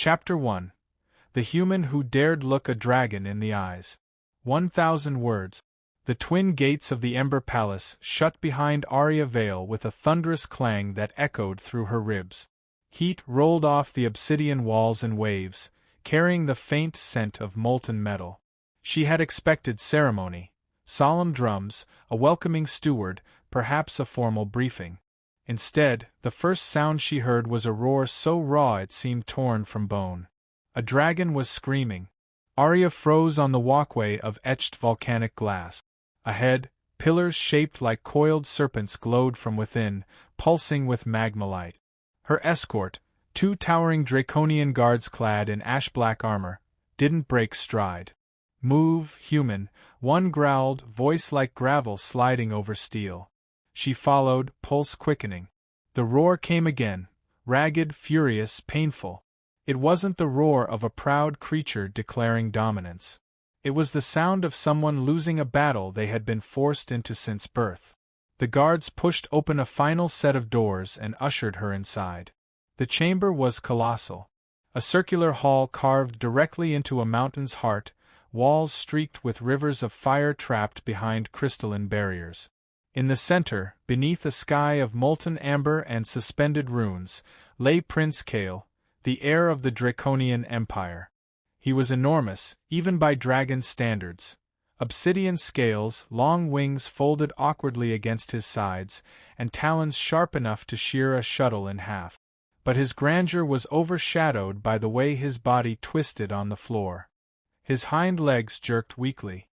Chapter 1. The Human Who Dared Look a Dragon in the Eyes. 1,000 words. The twin gates of the Ember Palace shut behind Arya Vale with a thunderous clang that echoed through her ribs. Heat rolled off the obsidian walls in waves, carrying the faint scent of molten metal. She had expected ceremony, solemn drums, a welcoming steward, perhaps a formal briefing. Instead, the first sound she heard was a roar so raw it seemed torn from bone. A dragon was screaming. Arya froze on the walkway of etched volcanic glass. Ahead, pillars shaped like coiled serpents glowed from within, pulsing with magma light. Her escort, 2 towering draconian guards clad in ash-black armor, didn't break stride. "Move, human," one growled, voice like gravel sliding over steel. She followed, pulse quickening. The roar came again, ragged, furious, painful. It wasn't the roar of a proud creature declaring dominance. It was the sound of someone losing a battle they had been forced into since birth. The guards pushed open a final set of doors and ushered her inside. The chamber was colossal. A circular hall carved directly into a mountain's heart, walls streaked with rivers of fire trapped behind crystalline barriers. In the center, beneath a sky of molten amber and suspended runes, lay Prince Kael, the heir of the Draconian Empire. He was enormous, even by dragon standards. Obsidian scales, long wings folded awkwardly against his sides, and talons sharp enough to shear a shuttle in half. But his grandeur was overshadowed by the way his body twisted on the floor. His hind legs jerked weakly.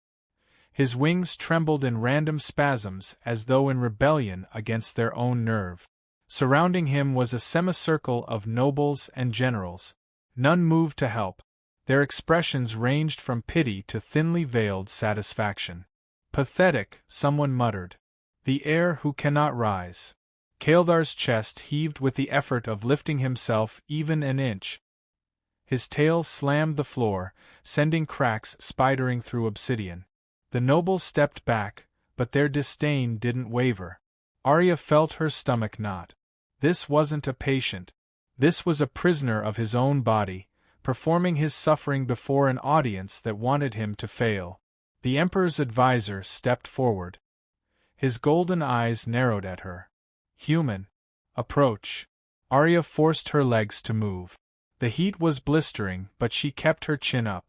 His wings trembled in random spasms as though in rebellion against their own nerve. Surrounding him was a semicircle of nobles and generals. None moved to help. Their expressions ranged from pity to thinly veiled satisfaction. "Pathetic," someone muttered. "The heir who cannot rise." Kael'thar's chest heaved with the effort of lifting himself even an inch. His tail slammed the floor, sending cracks spidering through obsidian. The nobles stepped back, but their disdain didn't waver. Arya felt her stomach knot. This wasn't a patient. This was a prisoner of his own body, performing his suffering before an audience that wanted him to fail. The Emperor's advisor stepped forward. His golden eyes narrowed at her. "Human. Approach." Arya forced her legs to move. The heat was blistering, but she kept her chin up.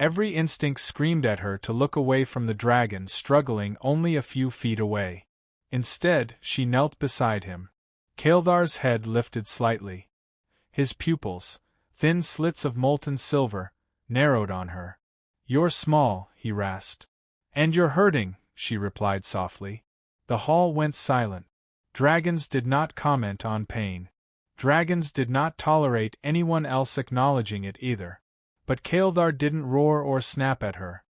Every instinct screamed at her to look away from the dragon struggling only a few feet away. Instead, she knelt beside him. Kael'thar's head lifted slightly. His pupils, thin slits of molten silver, narrowed on her. "You're small," he rasped. "And you're hurting," she replied softly. The hall went silent. Dragons did not comment on pain. Dragons did not tolerate anyone else acknowledging it either. But Kael'thar didn't roar or snap at her.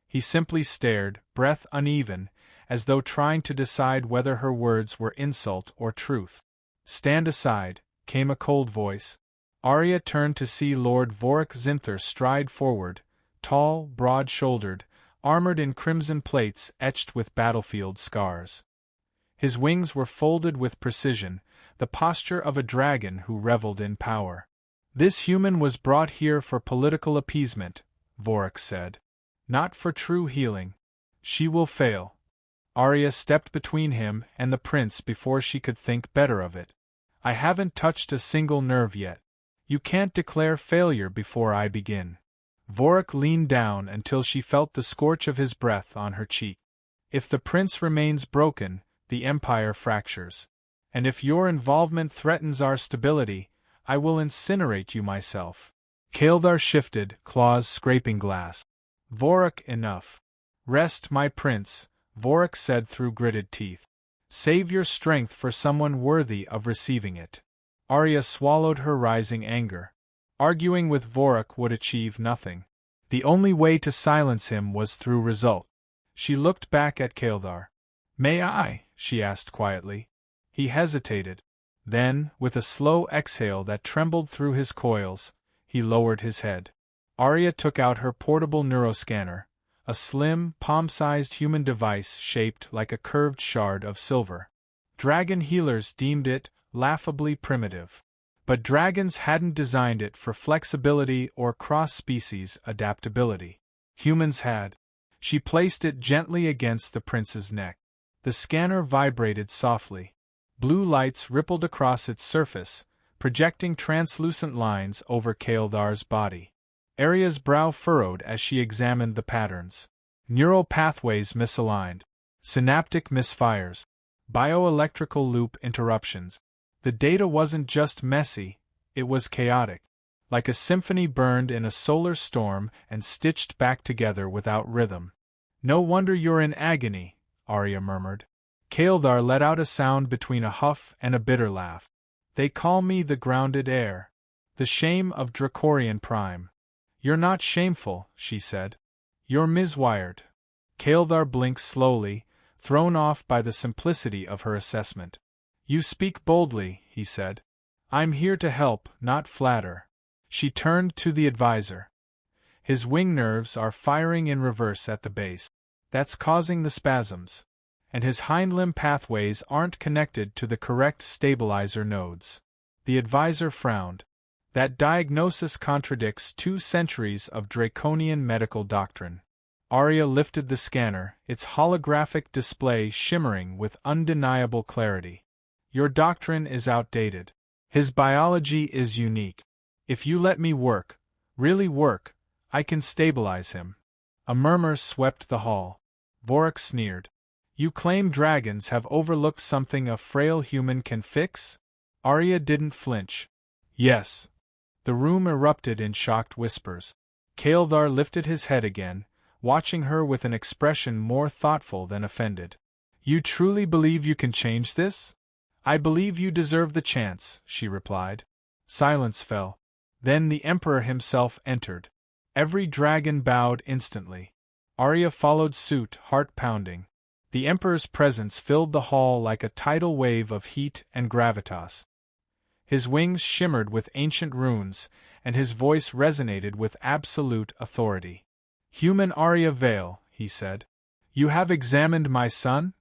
He simply stared, breath uneven, as though trying to decide whether her words were insult or truth. "Stand aside," came a cold voice. Arya turned to see Lord Vorik Zinther stride forward, tall, broad-shouldered, armored in crimson plates etched with battlefield scars. His wings were folded with precision, the posture of a dragon who reveled in power. "This human was brought here for political appeasement," Vorik said. "Not for true healing. She will fail." Arya stepped between him and the prince before she could think better of it. "I haven't touched a single nerve yet. You can't declare failure before I begin." Vorik leaned down until she felt the scorch of his breath on her cheek. "If the prince remains broken, the empire fractures. And if your involvement threatens our stability, I will incinerate you myself." Kael'thar shifted, claws scraping glass. "Vorik, enough. Rest, my prince," Vorik said through gritted teeth. "Save your strength for someone worthy of receiving it." Arya swallowed her rising anger. Arguing with Vorik would achieve nothing. The only way to silence him was through result. She looked back at Kael'thar. "May I?" she asked quietly. He hesitated. Then, with a slow exhale that trembled through his coils, he lowered his head. Arya took out her portable neuroscanner, a slim, palm-sized human device shaped like a curved shard of silver. Dragon healers deemed it laughably primitive. But dragons hadn't designed it for flexibility or cross-species adaptability. Humans had. She placed it gently against the prince's neck. The scanner vibrated softly. Blue lights rippled across its surface, projecting translucent lines over Kael'thar's body. Arya's brow furrowed as she examined the patterns. Neural pathways misaligned. Synaptic misfires. Bioelectrical loop interruptions. The data wasn't just messy, it was chaotic. Like a symphony burned in a solar storm and stitched back together without rhythm. "No wonder you're in agony," Arya murmured. Kael'thar let out a sound between a huff and a bitter laugh. "They call me the grounded heir. The shame of Dracorian Prime." "You're not shameful," she said. "You're miswired." Kael'thar blinked slowly, thrown off by the simplicity of her assessment. "You speak boldly," he said. "I'm here to help, not flatter." She turned to the advisor. "His wing nerves are firing in reverse at the base. That's causing the spasms. And his hindlimb pathways aren't connected to the correct stabilizer nodes." The advisor frowned. "That diagnosis contradicts 2 centuries of draconian medical doctrine." Arya lifted the scanner, its holographic display shimmering with undeniable clarity. "Your doctrine is outdated. His biology is unique. If you let me work, really work, I can stabilize him." A murmur swept the hall. Vorik sneered. "You claim dragons have overlooked something a frail human can fix?" Arya didn't flinch. "Yes." The room erupted in shocked whispers. Kael'thar lifted his head again, watching her with an expression more thoughtful than offended. "You truly believe you can change this?" "I believe you deserve the chance," she replied. Silence fell. Then the Emperor himself entered. Every dragon bowed instantly. Arya followed suit, heart pounding. The Emperor's presence filled the hall like a tidal wave of heat and gravitas. His wings shimmered with ancient runes, and his voice resonated with absolute authority. "Human Arya Vale," he said. "You have examined my son?"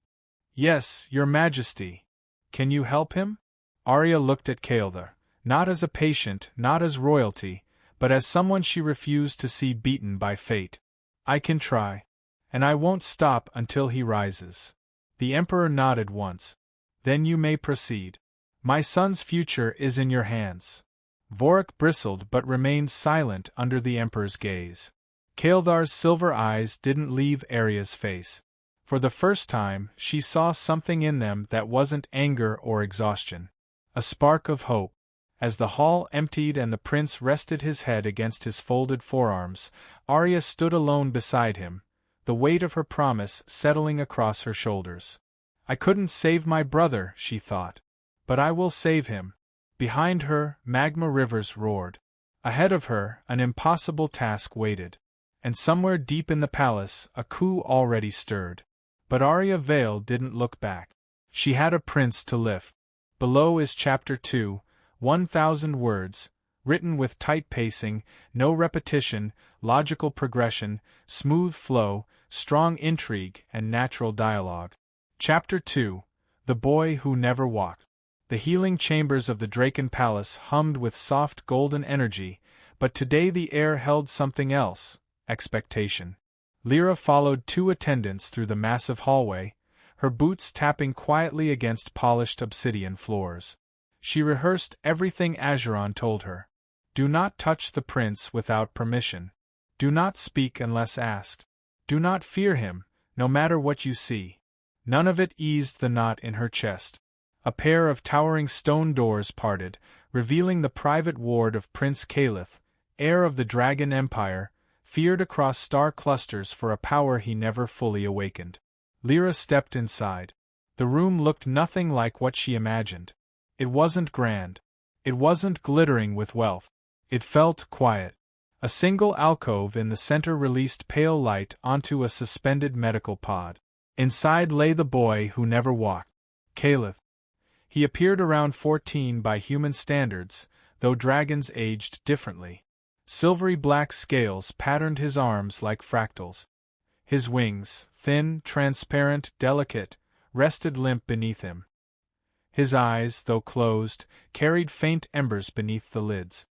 "Yes, your majesty." "Can you help him?" Arya looked at Kael'thar, not as a patient, not as royalty, but as someone she refused to see beaten by fate. "I can try. And I won't stop until he rises." The Emperor nodded once. "Then you may proceed. My son's future is in your hands." Vorik bristled but remained silent under the Emperor's gaze. Kael'thar's silver eyes didn't leave Arya's face. For the first time, she saw something in them that wasn't anger or exhaustion. A spark of hope. As the hall emptied and the prince rested his head against his folded forearms, Arya stood alone beside him, the weight of her promise settling across her shoulders. "I couldn't save my brother," she thought. "But I will save him." Behind her, magma rivers roared. Ahead of her, an impossible task waited. And somewhere deep in the palace, a coup already stirred. But Arya Vale didn't look back. She had a prince to lift. Below is Chapter 2, 1,000 words, written with tight pacing, no repetition, logical progression, smooth flow, strong intrigue, and natural dialogue. Chapter 2, The Boy Who Never Walked. The healing chambers of the Draken Palace hummed with soft golden energy, but today the air held something else: expectation. Lyra followed 2 attendants through the massive hallway, her boots tapping quietly against polished obsidian floors. She rehearsed everything Acheron told her. Do not touch the prince without permission. Do not speak unless asked. Do not fear him, no matter what you see. None of it eased the knot in her chest. A pair of towering stone doors parted, revealing the private ward of Prince Caliph, heir of the Dragon Empire, feared across star clusters for a power he never fully awakened. Lyra stepped inside. The room looked nothing like what she imagined. It wasn't grand. It wasn't glittering with wealth. It felt quiet. A single alcove in the center released pale light onto a suspended medical pod. Inside lay the boy who never walked. Caliph. He appeared around 14 by human standards, though dragons aged differently. Silvery black scales patterned his arms like fractals. His wings, thin, transparent, delicate, rested limp beneath him. His eyes, though closed, carried faint embers beneath the lids.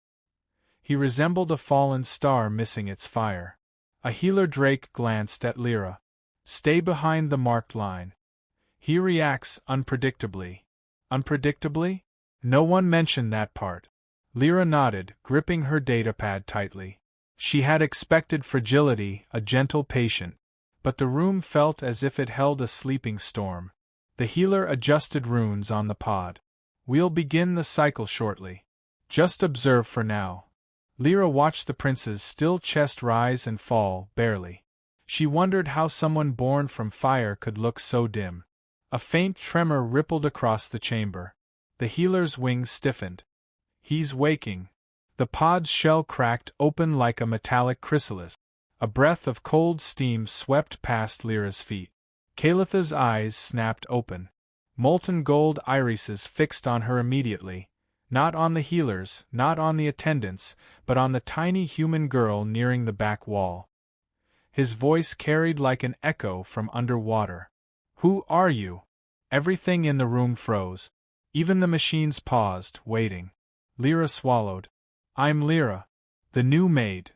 He resembled a fallen star missing its fire. A healer Drake glanced at Lyra. Stay behind the marked line. He reacts unpredictably. Unpredictably? No one mentioned that part. Lyra nodded, gripping her datapad tightly. She had expected fragility, a gentle patient. But the room felt as if it held a sleeping storm. The healer adjusted runes on the pod. We'll begin the cycle shortly. Just observe for now. Lyra watched the prince's still chest rise and fall, barely. She wondered how someone born from fire could look so dim. A faint tremor rippled across the chamber. The healer's wings stiffened. He's waking. The pod's shell cracked open like a metallic chrysalis. A breath of cold steam swept past Lyra's feet. Kalitha's eyes snapped open. Molten gold irises fixed on her immediately. Not on the healers, not on the attendants, but on the tiny human girl nearing the back wall. His voice carried like an echo from underwater. Who are you? Everything in the room froze. Even the machines paused, waiting. Lyra swallowed. I'm Lyra, the new maid.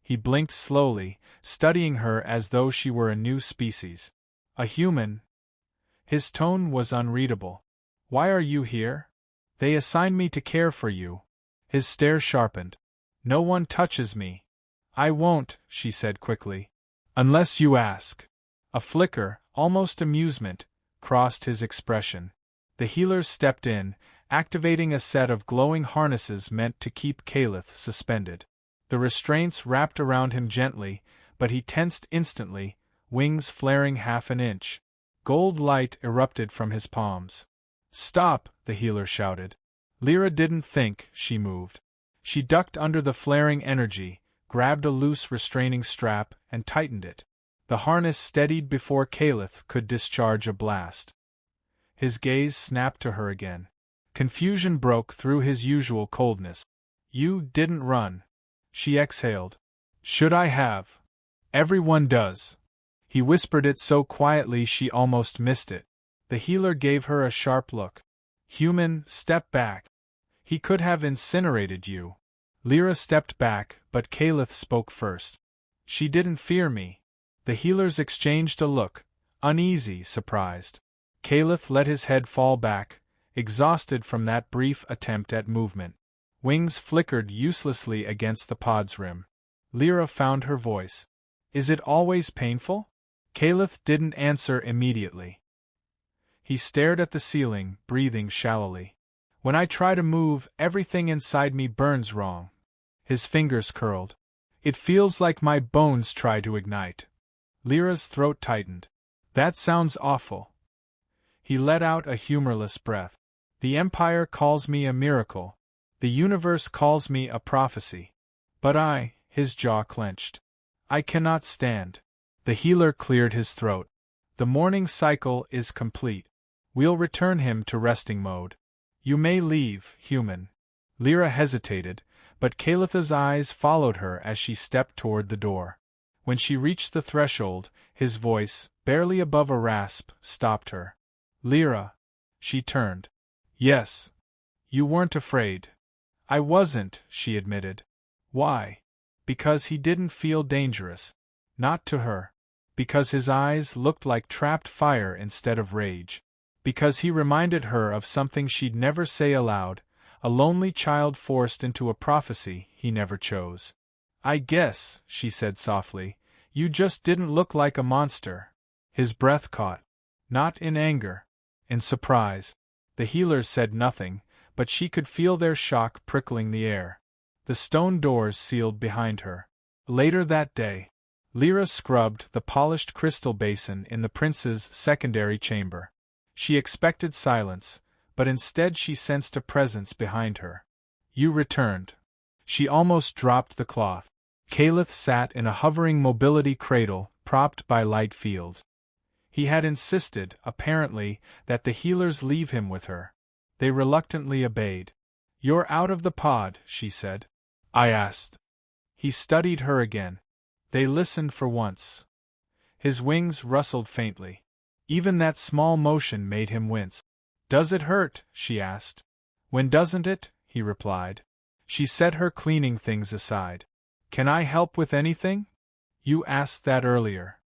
He blinked slowly, studying her as though she were a new species. A human? His tone was unreadable. Why are you here? They assigned me to care for you. His stare sharpened. No one touches me. I won't, she said quickly. Unless you ask. A flicker, almost amusement, crossed his expression. The healers stepped in, activating a set of glowing harnesses meant to keep Kalith suspended. The restraints wrapped around him gently, but he tensed instantly, wings flaring half an inch. Gold light erupted from his palms. Stop, the healer shouted. Lyra didn't think, she moved. She ducked under the flaring energy, grabbed a loose restraining strap, and tightened it. The harness steadied before Kalith could discharge a blast. His gaze snapped to her again. Confusion broke through his usual coldness. You didn't run. She exhaled. Should I have? Everyone does. He whispered it so quietly she almost missed it. The healer gave her a sharp look. Human, step back. He could have incinerated you. Lyra stepped back, but Kalith spoke first. She didn't fear me. The healers exchanged a look, uneasy, surprised. Kalith let his head fall back, exhausted from that brief attempt at movement. Wings flickered uselessly against the pod's rim. Lyra found her voice. Is it always painful? Kalith didn't answer immediately. He stared at the ceiling, breathing shallowly. When I try to move, everything inside me burns wrong. His fingers curled. It feels like my bones try to ignite. Lyra's throat tightened. That sounds awful. He let out a humorless breath. The Empire calls me a miracle. The universe calls me a prophecy. But his jaw clenched. I cannot stand. The healer cleared his throat. The morning cycle is complete. We'll return him to resting mode. You may leave, human. Lyra hesitated, but Kalitha's eyes followed her as she stepped toward the door. When she reached the threshold, his voice, barely above a rasp, stopped her. Lyra. She turned. Yes. You weren't afraid. I wasn't, she admitted. Why? Because he didn't feel dangerous. Not to her. Because his eyes looked like trapped fire instead of rage. Because he reminded her of something she'd never say aloud, a lonely child forced into a prophecy he never chose. I guess, she said softly, you just didn't look like a monster. His breath caught. Not in anger. In surprise. The healers said nothing, but she could feel their shock prickling the air. The stone doors sealed behind her. Later that day, Lyra scrubbed the polished crystal basin in the prince's secondary chamber. She expected silence, but instead she sensed a presence behind her. You returned. She almost dropped the cloth. Kalith sat in a hovering mobility cradle, propped by light fields. He had insisted, apparently, that the healers leave him with her. They reluctantly obeyed. You're out of the pod, she said. I asked. He studied her again. They listened for once. His wings rustled faintly. Even that small motion made him wince. Does it hurt? She asked. When doesn't it? He replied. She set her cleaning things aside. Can I help with anything? You asked that earlier.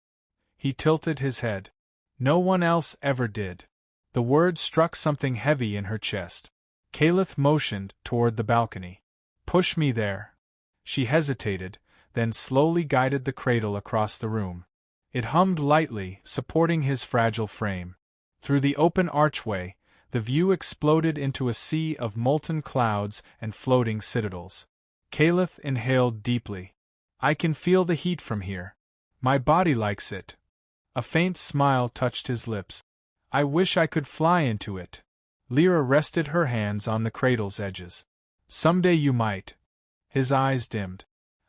He tilted his head. No one else ever did. The word struck something heavy in her chest. Caliph motioned toward the balcony. Push me there. She hesitated, then slowly guided the cradle across the room. It hummed lightly, supporting his fragile frame. Through the open archway, the view exploded into a sea of molten clouds and floating citadels. Caliph inhaled deeply. I can feel the heat from here. My body likes it. A faint smile touched his lips. I wish I could fly into it. Lyra rested her hands on the cradle's edges. Someday you might. His eyes dimmed.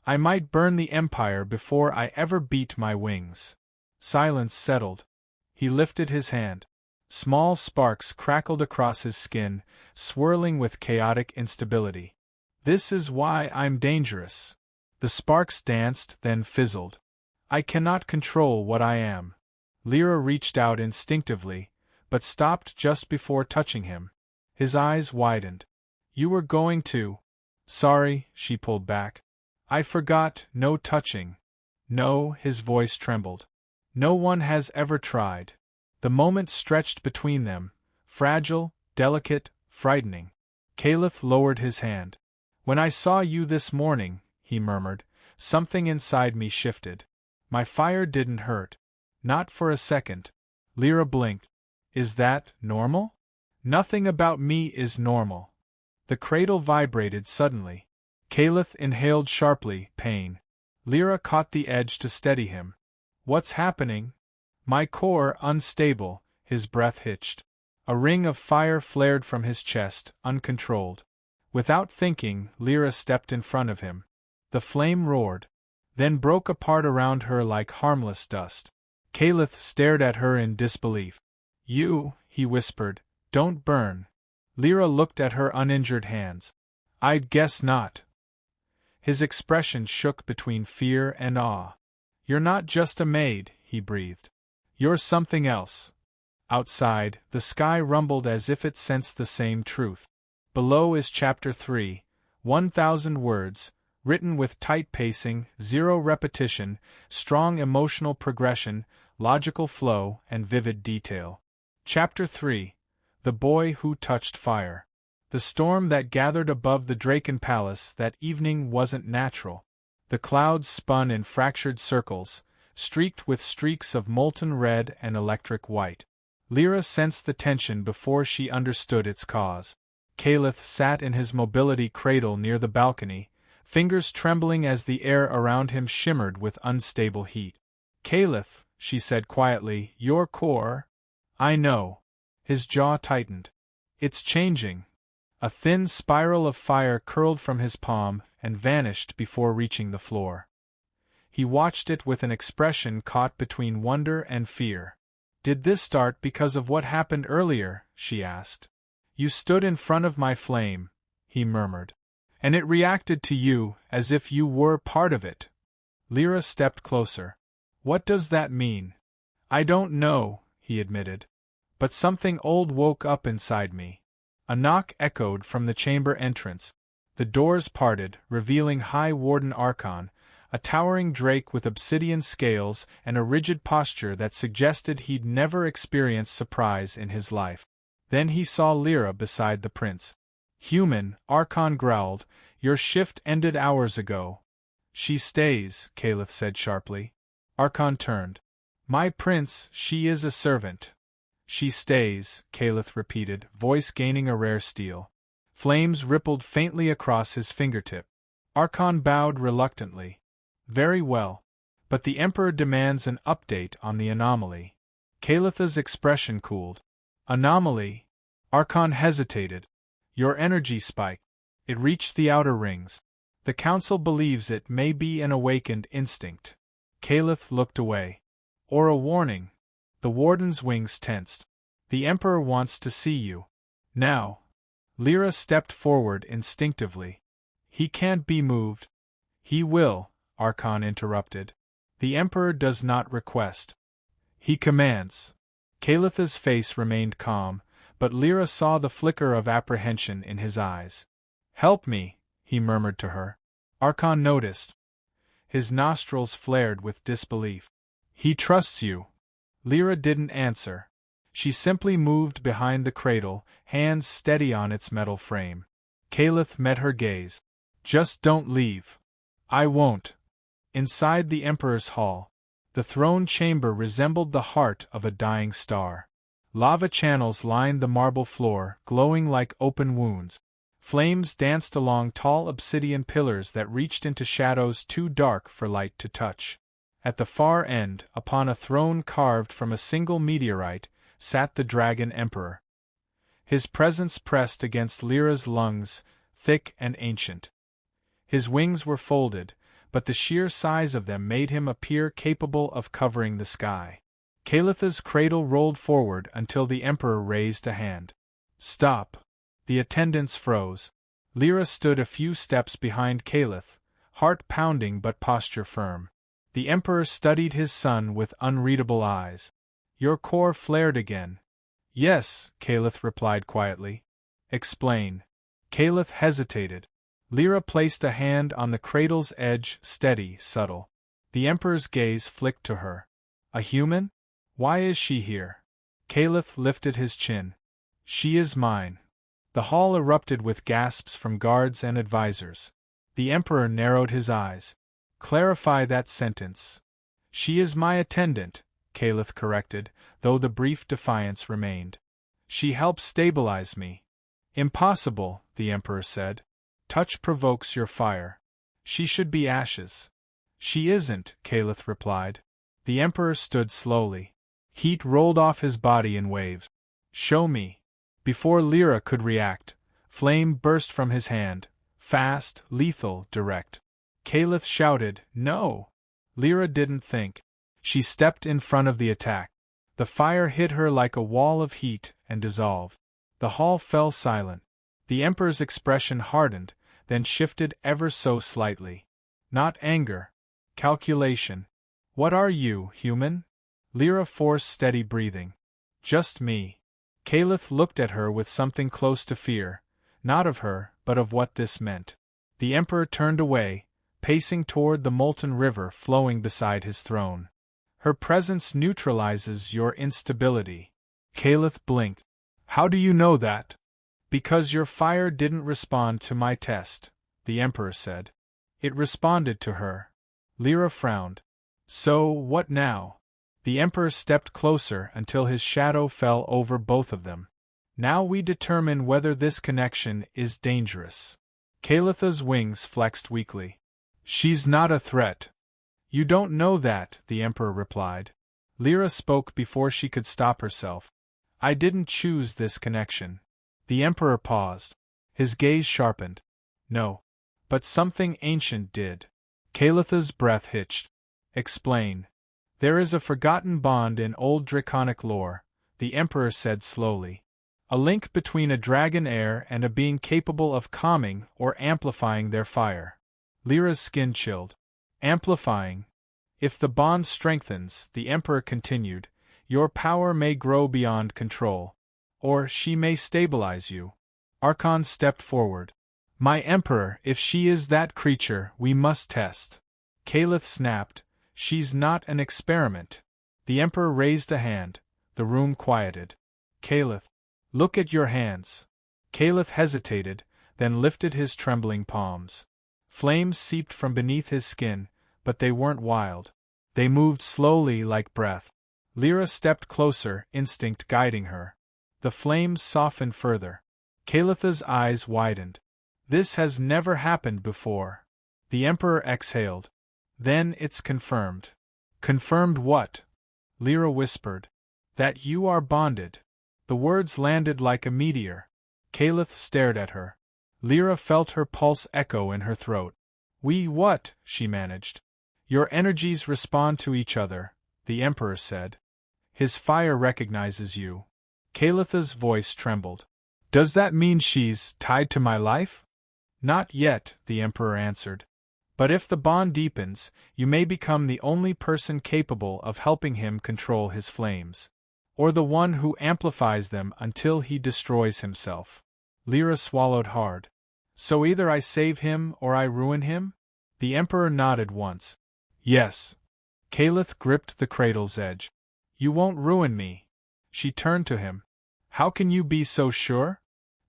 I might burn the Empire before I ever beat my wings. Silence settled. He lifted his hand. Small sparks crackled across his skin, swirling with chaotic instability. This is why I'm dangerous. The sparks danced, then fizzled. I cannot control what I am. Lyra reached out instinctively, but stopped just before touching him. His eyes widened. You were going to. Sorry, she pulled back. I forgot, no touching. No, his voice trembled. No one has ever tried. The moment stretched between them, fragile, delicate, frightening. Caliph lowered his hand. When I saw you this morning, he murmured, something inside me shifted. My fire didn't hurt. Not for a second. Lyra blinked. Is that normal? Nothing about me is normal. The cradle vibrated suddenly. Caliph inhaled sharply, pain. Lyra caught the edge to steady him. What's happening? My core unstable, his breath hitched. A ring of fire flared from his chest, uncontrolled. Without thinking, Lyra stepped in front of him. The flame roared, then broke apart around her like harmless dust. Caliph stared at her in disbelief. You, he whispered, don't burn. Lyra looked at her uninjured hands. I'd guess not. His expression shook between fear and awe. You're not just a maid, he breathed. You're something else. Outside, the sky rumbled as if it sensed the same truth. Below is Chapter 3, 1,000 words, written with tight pacing, zero repetition, strong emotional progression, logical flow, and vivid detail. Chapter 3. The Boy Who Touched Fire. The storm that gathered above the Draken Palace that evening wasn't natural. The clouds spun in fractured circles, streaked with streaks of molten red and electric white. Lyra sensed the tension before she understood its cause. Caliph sat in his mobility cradle near the balcony, fingers trembling as the air around him shimmered with unstable heat. Caliph, she said quietly, your core? I know. His jaw tightened. It's changing. A thin spiral of fire curled from his palm and vanished before reaching the floor. He watched it with an expression caught between wonder and fear. Did this start because of what happened earlier? She asked. You stood in front of my flame, he murmured. And it reacted to you as if you were part of it. Lyra stepped closer. What does that mean? I don't know, he admitted. But something old woke up inside me. A knock echoed from the chamber entrance. The doors parted, revealing High Warden Archon, a towering drake with obsidian scales and a rigid posture that suggested he'd never experienced surprise in his life. Then he saw Lyra beside the prince. Human, Archon growled, your shift ended hours ago. She stays, Caliph said sharply. Archon turned. My prince, she is a servant. She stays, Caliph repeated, voice gaining a rare steel. Flames rippled faintly across his fingertip. Archon bowed reluctantly. Very well. But the Emperor demands an update on the anomaly. Caliph's expression cooled. Anomaly? Archon hesitated. Your energy spiked. It reached the outer rings. The Council believes it may be an awakened instinct. Caliph looked away. Or a warning. The Warden's wings tensed. The Emperor wants to see you. Now. Lyra stepped forward instinctively. He can't be moved. He will, Archon interrupted. The Emperor does not request. He commands. Caliph's face remained calm, but Lyra saw the flicker of apprehension in his eyes. "Help me," he murmured to her. Archon noticed. His nostrils flared with disbelief. "He trusts you." Lyra didn't answer. She simply moved behind the cradle, hands steady on its metal frame. Caliph met her gaze. "Just don't leave." "I won't." Inside the Emperor's hall, the throne chamber resembled the heart of a dying star. Lava channels lined the marble floor, glowing like open wounds. Flames danced along tall obsidian pillars that reached into shadows too dark for light to touch. At the far end, upon a throne carved from a single meteorite, sat the Dragon Emperor. His presence pressed against Lyra's lungs, thick and ancient. His wings were folded, but the sheer size of them made him appear capable of covering the sky. Calitha's cradle rolled forward until the Emperor raised a hand. "Stop." The attendants froze. Lyra stood a few steps behind Caliph, heart pounding but posture firm. The Emperor studied his son with unreadable eyes. "Your core flared again." "Yes," Caliph replied quietly. "Explain." Caliph hesitated. Lyra placed a hand on the cradle's edge, steady, subtle. The Emperor's gaze flicked to her. "A human? Why is she here?" Caliph lifted his chin. "She is mine." The hall erupted with gasps from guards and advisors. The Emperor narrowed his eyes. "Clarify that sentence." "She is my attendant," Caliph corrected, though the brief defiance remained. "She helps stabilize me." "Impossible," the Emperor said. "Touch provokes your fire. She should be ashes." "She isn't," Caliph replied. The Emperor stood slowly. Heat rolled off his body in waves. "Show me." Before Lyra could react, flame burst from his hand, fast, lethal, direct. Caliph shouted, "No!" Lyra didn't think. She stepped in front of the attack. The fire hit her like a wall of heat and dissolved. The hall fell silent. The Emperor's expression hardened, then shifted ever so slightly. Not anger. Calculation. "What are you, human?" Lyra forced steady breathing. "Just me." Caliph looked at her with something close to fear, not of her, but of what this meant. The Emperor turned away, pacing toward the molten river flowing beside his throne. "Her presence neutralizes your instability." Caliph blinked. "How do you know that?" "Because your fire didn't respond to my test," the Emperor said. "It responded to her." Lyra frowned. "So, what now?" The Emperor stepped closer until his shadow fell over both of them. "Now we determine whether this connection is dangerous." Calitha's wings flexed weakly. "She's not a threat." "You don't know that," the Emperor replied. Lyra spoke before she could stop herself. "I didn't choose this connection." The Emperor paused. His gaze sharpened. "No. But something ancient did." Calitha's breath hitched. "Explain." "There is a forgotten bond in old draconic lore," the Emperor said slowly. "A link between a dragon heir and a being capable of calming or amplifying their fire." Lyra's skin chilled. "Amplifying?" "If the bond strengthens," the Emperor continued, "your power may grow beyond control. Or she may stabilize you." Archon stepped forward. "My Emperor, if she is that creature, we must test." Caliph snapped. "She's not an experiment." The Emperor raised a hand. The room quieted. "Caliph, look at your hands." Caliph hesitated, then lifted his trembling palms. Flames seeped from beneath his skin, but they weren't wild. They moved slowly like breath. Lyra stepped closer, instinct guiding her. The flames softened further. Calitha's eyes widened. "This has never happened before." The Emperor exhaled. "Then it's confirmed." "Confirmed what?" Lyra whispered. "That you are bonded." The words landed like a meteor. Caliph stared at her. Lyra felt her pulse echo in her throat. "We what?" she managed. "Your energies respond to each other," the Emperor said. "His fire recognizes you." Calitha's voice trembled. "Does that mean she's tied to my life?" "Not yet," the Emperor answered. "But if the bond deepens, you may become the only person capable of helping him control his flames. or the one who amplifies them until he destroys himself? Lyra swallowed hard. So either I save him or I ruin him? The Emperor nodded once. Yes. Caliph gripped the cradle's edge. You won't ruin me. She turned to him. How can you be so sure?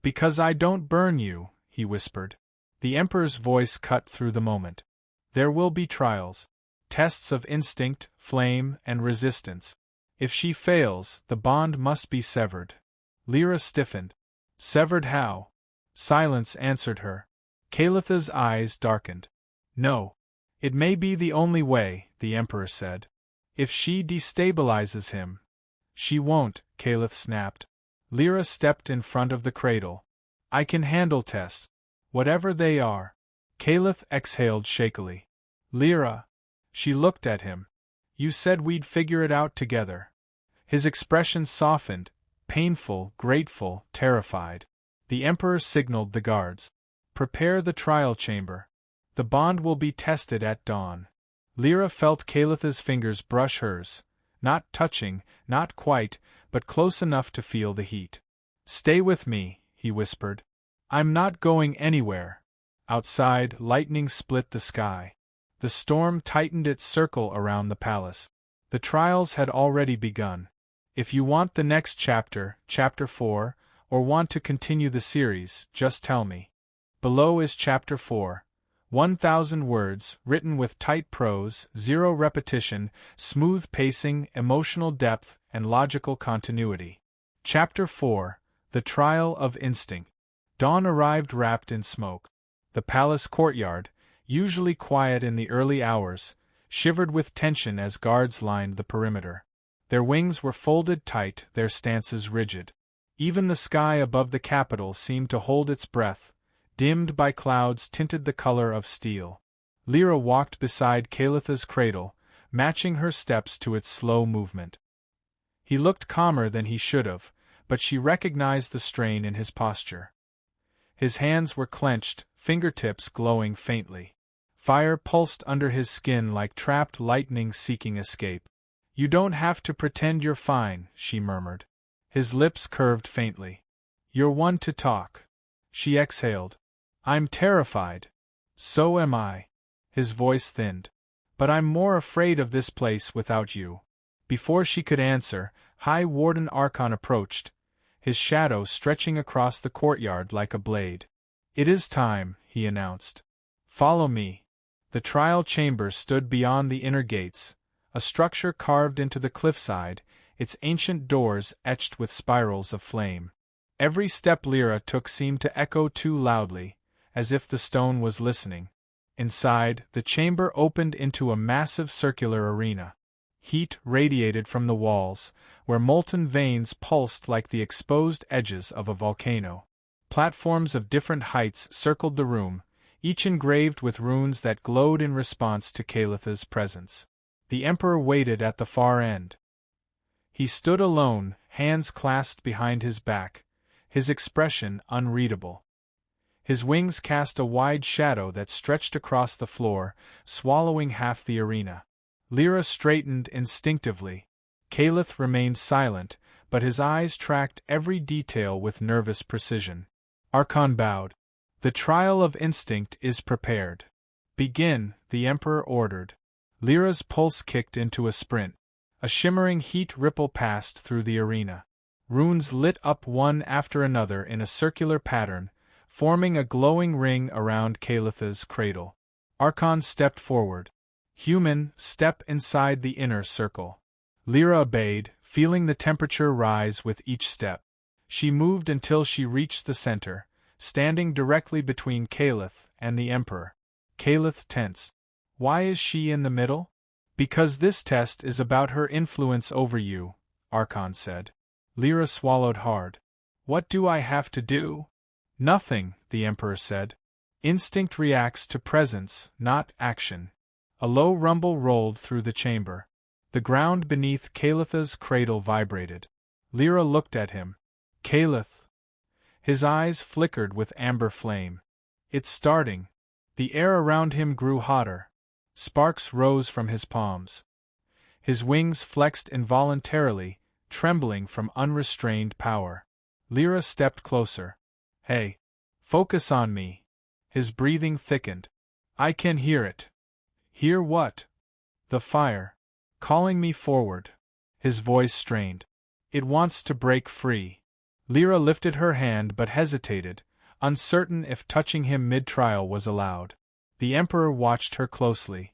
Because I don't burn you, he whispered. The Emperor's voice cut through the moment. There will be trials. Tests of instinct, flame, and resistance. If she fails, the bond must be severed. Lyra stiffened. Severed how? Silence answered her. Calitha's eyes darkened. No. It may be the only way, the Emperor said. If she destabilizes him. She won't, Caliph snapped. Lyra stepped in front of the cradle. I can handle tests. Whatever they are. Caliph exhaled shakily. Lyra. She looked at him. You said we'd figure it out together. His expression softened, painful, grateful, terrified. The Emperor signaled the guards. Prepare the trial chamber. The bond will be tested at dawn. Lyra felt Calitha's fingers brush hers, not touching, not quite, but close enough to feel the heat. Stay with me, he whispered. I'm not going anywhere. Outside, lightning split the sky. The storm tightened its circle around the palace. The trials had already begun. If you want the next chapter, Chapter 4, or want to continue the series, just tell me. Below is Chapter 4. 1,000 words, written with tight prose, zero repetition, smooth pacing, emotional depth, and logical continuity. Chapter 4. The Trial of Instinct. Dawn arrived wrapped in smoke. The palace courtyard, usually quiet in the early hours, shivered with tension as guards lined the perimeter. Their wings were folded tight, their stances rigid. Even the sky above the capital seemed to hold its breath, dimmed by clouds tinted the color of steel. Lyra walked beside Calitha's cradle, matching her steps to its slow movement. He looked calmer than he should have, but she recognized the strain in his posture. His hands were clenched, fingertips glowing faintly. Fire pulsed under his skin like trapped lightning seeking escape. You don't have to pretend you're fine, she murmured. His lips curved faintly. You're one to talk. She exhaled. I'm terrified. So am I. His voice thinned. But I'm more afraid of this place without you. Before she could answer, High Warden Archon approached, his shadow stretching across the courtyard like a blade. It is time, he announced. Follow me. The trial chamber stood beyond the inner gates, a structure carved into the cliffside, its ancient doors etched with spirals of flame. Every step Lyra took seemed to echo too loudly, as if the stone was listening. Inside, the chamber opened into a massive circular arena. Heat radiated from the walls, where molten veins pulsed like the exposed edges of a volcano. Platforms of different heights circled the room, each engraved with runes that glowed in response to Calitha's presence. The Emperor waited at the far end. He stood alone, hands clasped behind his back, his expression unreadable. His wings cast a wide shadow that stretched across the floor, swallowing half the arena. Lyra straightened instinctively. Caliph remained silent, but his eyes tracked every detail with nervous precision. Archon bowed. The trial of instinct is prepared. Begin, the Emperor ordered. Lyra's pulse kicked into a sprint. A shimmering heat ripple passed through the arena. Runes lit up one after another in a circular pattern, forming a glowing ring around Calitha's cradle. Archon stepped forward. Human, step inside the inner circle. Lyra obeyed, feeling the temperature rise with each step. She moved until she reached the center, standing directly between Caliph and the Emperor. Caliph tense. Why is she in the middle? Because this test is about her influence over you, Archon said. Lyra swallowed hard. What do I have to do? Nothing, the Emperor said. Instinct reacts to presence, not action. A low rumble rolled through the chamber. The ground beneath Calitha's cradle vibrated. Lyra looked at him. Caliph. His eyes flickered with amber flame. It's starting. The air around him grew hotter. Sparks rose from his palms. His wings flexed involuntarily, trembling from unrestrained power. Lyra stepped closer. Hey! Focus on me. His breathing thickened. I can hear it. Hear what? The fire. Calling me forward. His voice strained. It wants to break free. Lyra lifted her hand but hesitated, uncertain if touching him mid-trial was allowed. The Emperor watched her closely.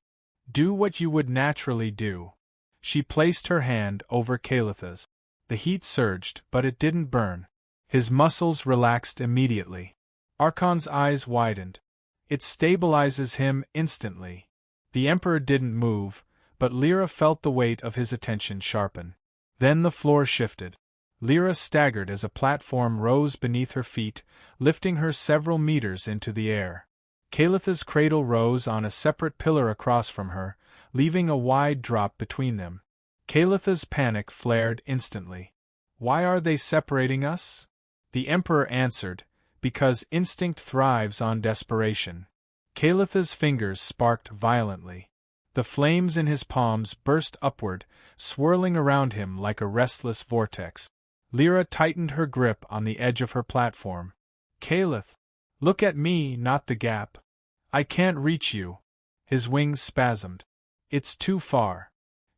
Do what you would naturally do. She placed her hand over Kalitha's. The heat surged, but it didn't burn. His muscles relaxed immediately. Archon's eyes widened. It stabilizes him instantly. The Emperor didn't move, but Lyra felt the weight of his attention sharpen. Then the floor shifted. Lyra staggered as a platform rose beneath her feet, lifting her several meters into the air. Kalitha's cradle rose on a separate pillar across from her, leaving a wide drop between them. Kalitha's panic flared instantly. Why are they separating us? The Emperor answered, because instinct thrives on desperation. Kalitha's fingers sparked violently. The flames in his palms burst upward, swirling around him like a restless vortex. Lyra tightened her grip on the edge of her platform. Kalith! Look at me, not the gap. I can't reach you. His wings spasmed. It's too far.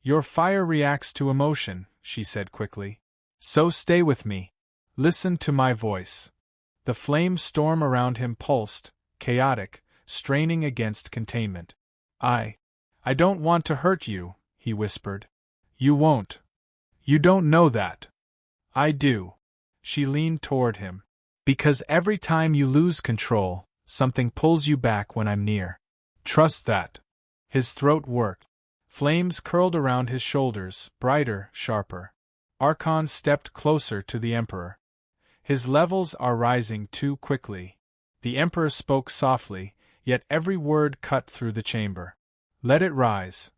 Your fire reacts to emotion, she said quickly. So stay with me. Listen to my voice. The flame storm around him pulsed, chaotic, straining against containment. I don't want to hurt you, he whispered. You won't. You don't know that. I do. She leaned toward him. Because every time you lose control, something pulls you back when I'm near. Trust that. His throat worked. Flames curled around his shoulders, brighter, sharper. Archon stepped closer to the Emperor. His levels are rising too quickly. The Emperor spoke softly, yet every word cut through the chamber. Let it rise.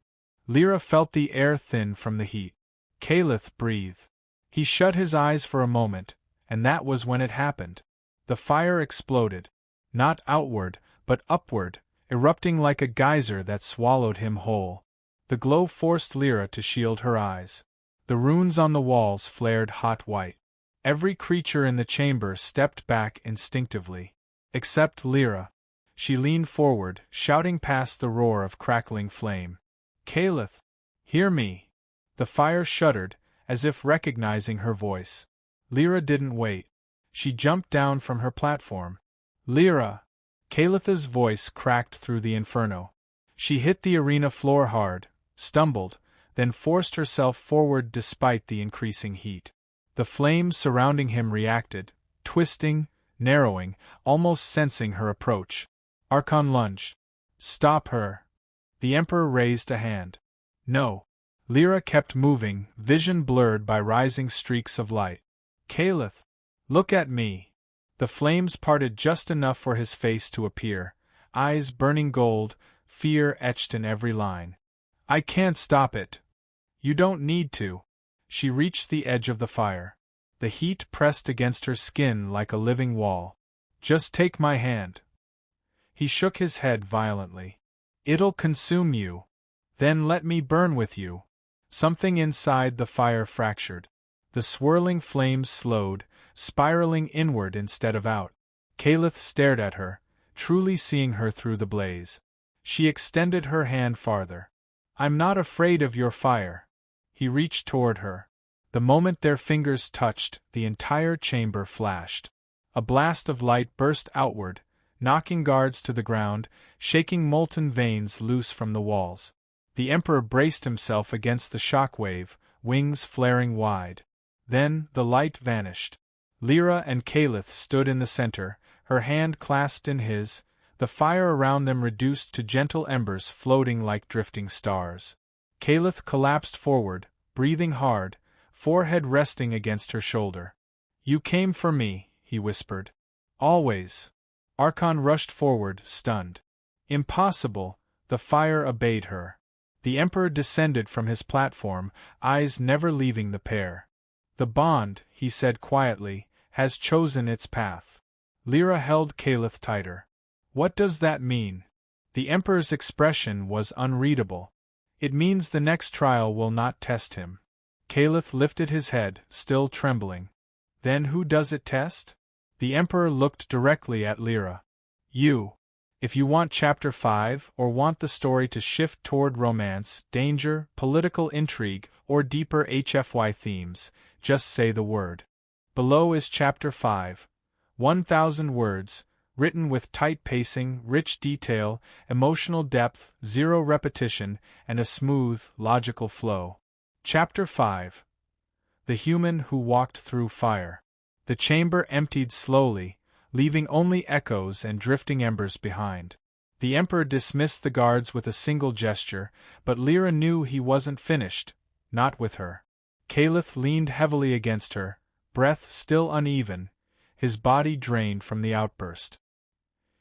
Lyra felt the air thin from the heat. Kalith breathed. He shut his eyes for a moment, and that was when it happened. The fire exploded. Not outward, but upward, erupting like a geyser that swallowed him whole. The glow forced Lyra to shield her eyes. The runes on the walls flared hot white. Every creature in the chamber stepped back instinctively. Except Lyra. She leaned forward, shouting past the roar of crackling flame. Kalith! Hear me! The fire shuddered, as if recognizing her voice. Lyra didn't wait. She jumped down from her platform. Lyra! Kalitha's voice cracked through the inferno. She hit the arena floor hard, stumbled, then forced herself forward despite the increasing heat. The flames surrounding him reacted, twisting, narrowing, almost sensing her approach. Archon lunged. Stop her! The Emperor raised a hand. No. Lyra kept moving, vision blurred by rising streaks of light. Kalith! Look at me! The flames parted just enough for his face to appear, eyes burning gold, fear etched in every line. I can't stop it. You don't need to. She reached the edge of the fire. The heat pressed against her skin like a living wall. Just take my hand. He shook his head violently. It'll consume you. Then let me burn with you. Something inside the fire fractured. The swirling flames slowed, spiraling inward instead of out. Kalith stared at her, truly seeing her through the blaze. She extended her hand farther. I'm not afraid of your fire. He reached toward her. The moment their fingers touched, the entire chamber flashed. A blast of light burst outward, knocking guards to the ground, shaking molten veins loose from the walls. The Emperor braced himself against the shock wave, wings flaring wide. Then the light vanished. Lyra and Kalith stood in the center, her hand clasped in his, the fire around them reduced to gentle embers floating like drifting stars. Kalith collapsed forward, breathing hard, forehead resting against her shoulder. You came for me, he whispered. Always. Archon rushed forward, stunned. Impossible, the fire obeyed her. The Emperor descended from his platform, eyes never leaving the pair. The bond, he said quietly, has chosen its path. Lyra held Kalith tighter. What does that mean? The Emperor's expression was unreadable. It means the next trial will not test him. Caliph lifted his head, still trembling. Then who does it test? The Emperor looked directly at Lyra. You. If you want Chapter 5 or want the story to shift toward romance, danger, political intrigue, or deeper HFY themes, just say the word. Below is Chapter 5. 1,000 words, written with tight pacing, rich detail, emotional depth, zero repetition, and a smooth, logical flow. Chapter 5. The Human Who Walked Through Fire. The chamber emptied slowly, leaving only echoes and drifting embers behind. The Emperor dismissed the guards with a single gesture, but Lyra knew he wasn't finished, not with her. Caliph leaned heavily against her, breath still uneven, his body drained from the outburst.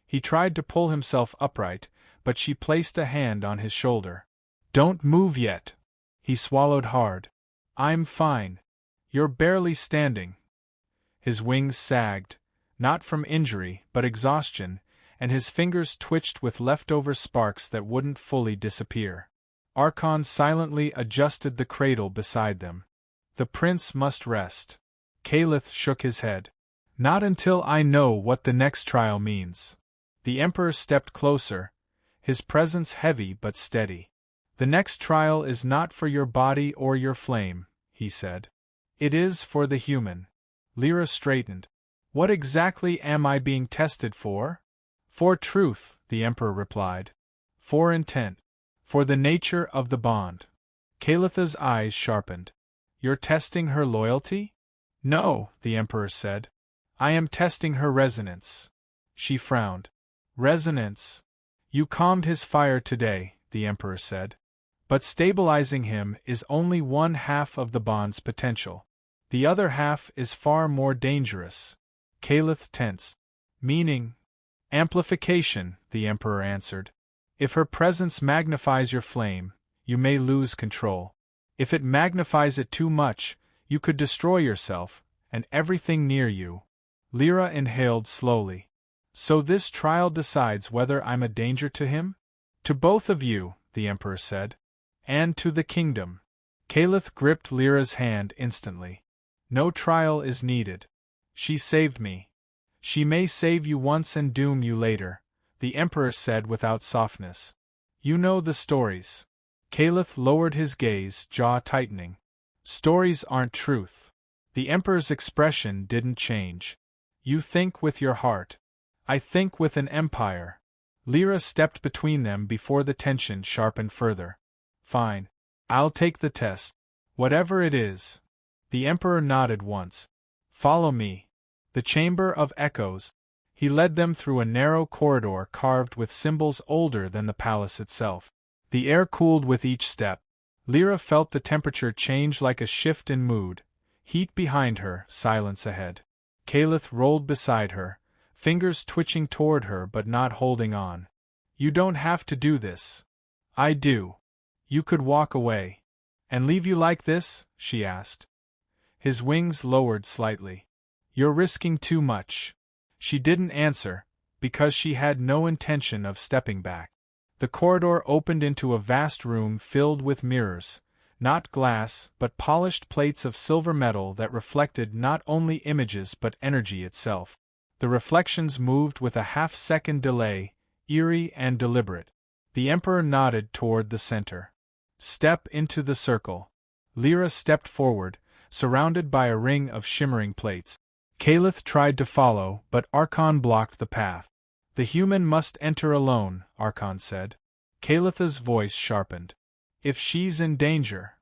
He tried to pull himself upright, but she placed a hand on his shoulder. Don't move yet. He swallowed hard. I'm fine. You're barely standing. His wings sagged, not from injury but exhaustion, and his fingers twitched with leftover sparks that wouldn't fully disappear. Archon silently adjusted the cradle beside them. The prince must rest. Caliph shook his head. Not until I know what the next trial means. The Emperor stepped closer, his presence heavy but steady. The next trial is not for your body or your flame, he said. It is for the human. Lyra straightened. What exactly am I being tested for? For truth, the Emperor replied. For intent. For the nature of the bond. Calitha's eyes sharpened. You're testing her loyalty? No, the Emperor said. I am testing her resonance. She frowned. Resonance. You calmed his fire today, the Emperor said. But stabilizing him is only one half of the bond's potential. The other half is far more dangerous. Caliph tensed. Meaning? Amplification, the Emperor answered. If her presence magnifies your flame, you may lose control. If it magnifies it too much, you could destroy yourself, and everything near you. Lyra inhaled slowly. So this trial decides whether I'm a danger to him? To both of you, the Emperor said. And to the kingdom. Caliph gripped Lyra's hand instantly. No trial is needed. She saved me. She may save you once and doom you later, the Emperor said without softness. You know the stories. Caliph lowered his gaze, jaw tightening. Stories aren't truth. The Emperor's expression didn't change. You think with your heart. I think with an empire. Lyra stepped between them before the tension sharpened further. Fine. I'll take the test. Whatever it is. The Emperor nodded once. Follow me. The Chamber of Echoes. He led them through a narrow corridor carved with symbols older than the palace itself. The air cooled with each step. Lyra felt the temperature change like a shift in mood. Heat behind her, silence ahead. Caliph rolled beside her, fingers twitching toward her but not holding on. You don't have to do this. I do. You could walk away. And leave you like this? She asked. His wings lowered slightly. You're risking too much. She didn't answer, because she had no intention of stepping back. The corridor opened into a vast room filled with mirrors, not glass but polished plates of silver metal that reflected not only images but energy itself. The reflections moved with a half-second delay, eerie and deliberate. The Emperor nodded toward the center. Step into the circle. Lyra stepped forward, surrounded by a ring of shimmering plates. Caliph tried to follow, but Archon blocked the path. The human must enter alone, Archon said. Calitha's voice sharpened. If she's in danger,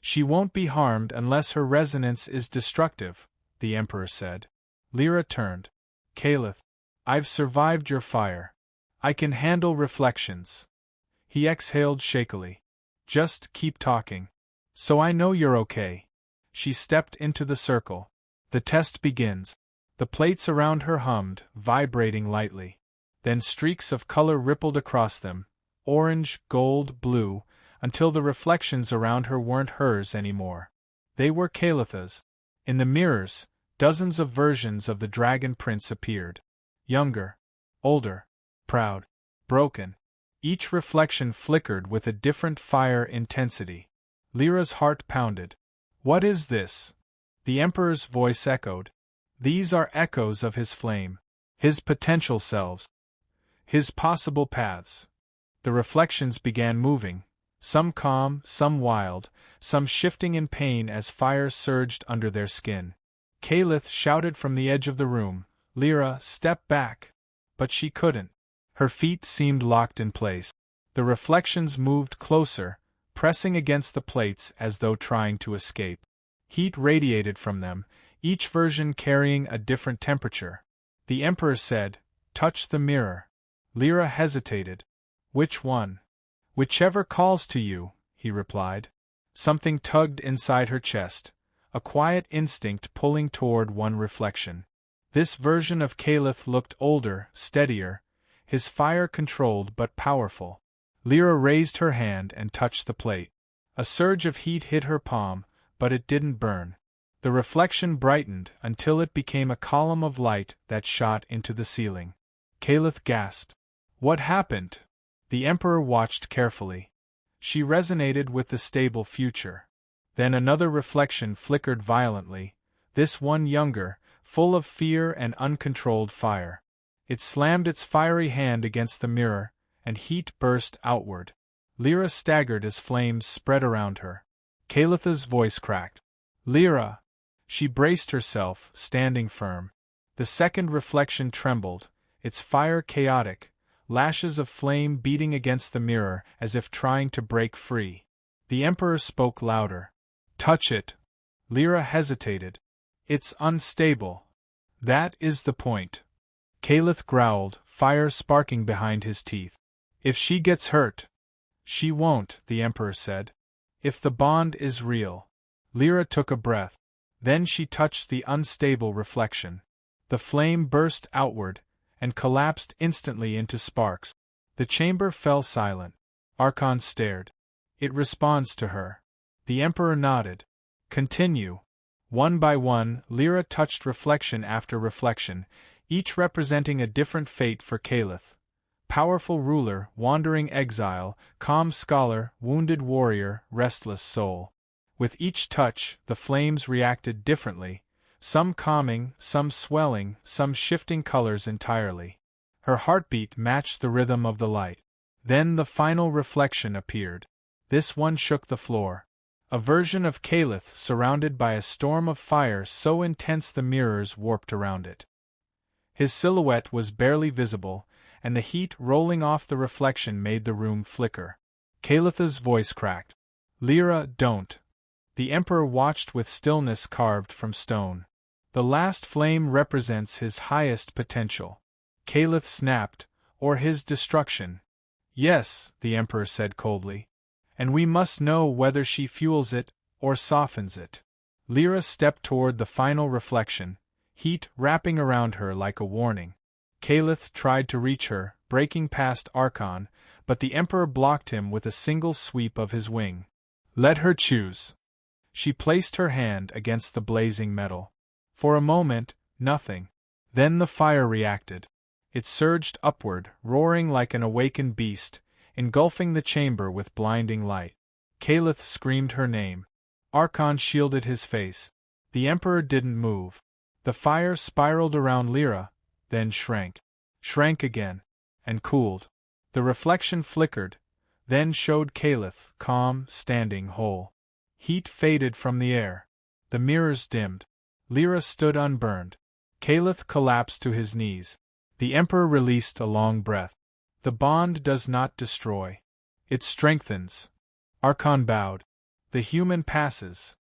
she won't be harmed unless her resonance is destructive, the Emperor said. Lyra turned. Caliph, I've survived your fire. I can handle reflections. He exhaled shakily. Just keep talking. So I know you're okay. She stepped into the circle. The test begins. The plates around her hummed, vibrating lightly. Then streaks of color rippled across them, orange, gold, blue, until the reflections around her weren't hers anymore. They were Calitha's. In the mirrors, dozens of versions of the Dragon Prince appeared. Younger, older, proud, broken. Each reflection flickered with a different fire intensity. Lyra's heart pounded. What is this? The Emperor's voice echoed. These are echoes of his flame. His potential selves. His possible paths. The reflections began moving, some calm, some wild, some shifting in pain as fire surged under their skin. Kalith shouted from the edge of the room, "Lyra, step back!" But she couldn't. Her feet seemed locked in place. The reflections moved closer, pressing against the plates as though trying to escape. Heat radiated from them, each version carrying a different temperature. The Emperor said, "Touch the mirror." Lyra hesitated. "Which one?" "Whichever calls to you," he replied. Something tugged inside her chest, a quiet instinct pulling toward one reflection. This version of Kalith looked older, steadier, his fire controlled but powerful. Lyra raised her hand and touched the plate. A surge of heat hit her palm, but it didn't burn. The reflection brightened until it became a column of light that shot into the ceiling. Kalith gasped. "What happened?" The Emperor watched carefully. She resonated with the stable future. Then another reflection flickered violently, this one younger, full of fear and uncontrolled fire. It slammed its fiery hand against the mirror, and heat burst outward. Lyra staggered as flames spread around her. Kalith's voice cracked. "Lyra!" She braced herself, standing firm. The second reflection trembled, its fire chaotic, lashes of flame beating against the mirror as if trying to break free. The Emperor spoke louder. "Touch it." Lyra hesitated. "It's unstable." "That is the point." Kalith growled, fire sparking behind his teeth. "If she gets hurt." "She won't," the Emperor said. "If the bond is real." Lyra took a breath. Then she touched the unstable reflection. The flame burst outward, and collapsed instantly into sparks. The chamber fell silent. Archon stared. "It responds to her." The Emperor nodded. "Continue." One by one, Lyra touched reflection after reflection, each representing a different fate for Kalith. Powerful ruler, wandering exile, calm scholar, wounded warrior, restless soul. With each touch, the flames reacted differently, some calming, some swelling, some shifting colors entirely. Her heartbeat matched the rhythm of the light. Then the final reflection appeared. This one shook the floor. A version of Kalith surrounded by a storm of fire so intense the mirrors warped around it. His silhouette was barely visible, and the heat rolling off the reflection made the room flicker. Kalith's voice cracked. "Lyra, don't." The Emperor watched with stillness carved from stone. The last flame represents his highest potential. Kalith snapped, or his destruction. "Yes," the Emperor said coldly. "And we must know whether she fuels it, or softens it." Lyra stepped toward the final reflection, heat wrapping around her like a warning. Kalith tried to reach her, breaking past Archon, but the Emperor blocked him with a single sweep of his wing. "Let her choose." She placed her hand against the blazing metal. For a moment, nothing. Then the fire reacted. It surged upward, roaring like an awakened beast, engulfing the chamber with blinding light. Kalith screamed her name. Archon shielded his face. The Emperor didn't move. The fire spiraled around Lyra, then shrank again, and cooled. The reflection flickered, then showed Kalith, calm, standing whole. Heat faded from the air. The mirrors dimmed. Lyra stood unburned. Kalith collapsed to his knees. The Emperor released a long breath. "The bond does not destroy. It strengthens." Archon bowed. "The human passes.